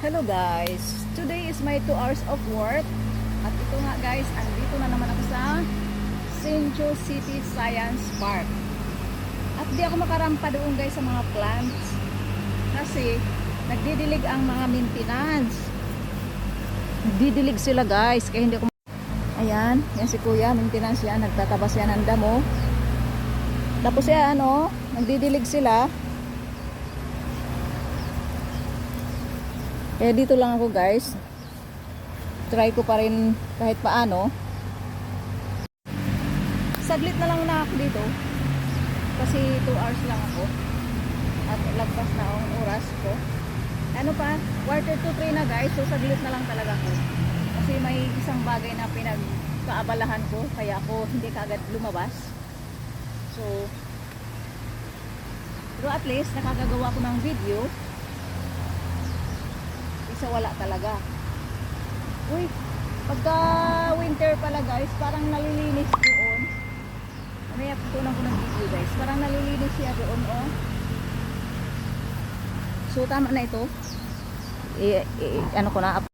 Hello guys, today is my 2 hours of work. At ito nga guys, andito na naman ako sa Senjo City Science Park. At di ako makarampa doon guys sa mga plants kasi nagdidilig ang mga maintenance. Nagdidilig sila guys, kaya hindi ako. Ayan, yan si kuya, maintenance yan, nagtatabas yan ng damo. Tapos yan nagdidilig sila. Kaya dito lang ako guys. Try ko pa rin kahit paano. Saglit na lang na ako dito. Kasi 2 hours lang ako. At lagpas na ang oras ko. Ano pa? Quarter to 3 na guys. So saglit na lang talaga ako. Kasi may isang bagay na pinagkaabalahan ko. Kaya ako hindi kaagad lumabas. So pero at least nakakagawa ko ng video. Wala talaga. Uy, pagka winter pala guys, parang nalilinis doon. Mamaya putunan ko ng video guys. Parang nalilinis siya doon So tama na ito. Ano ko na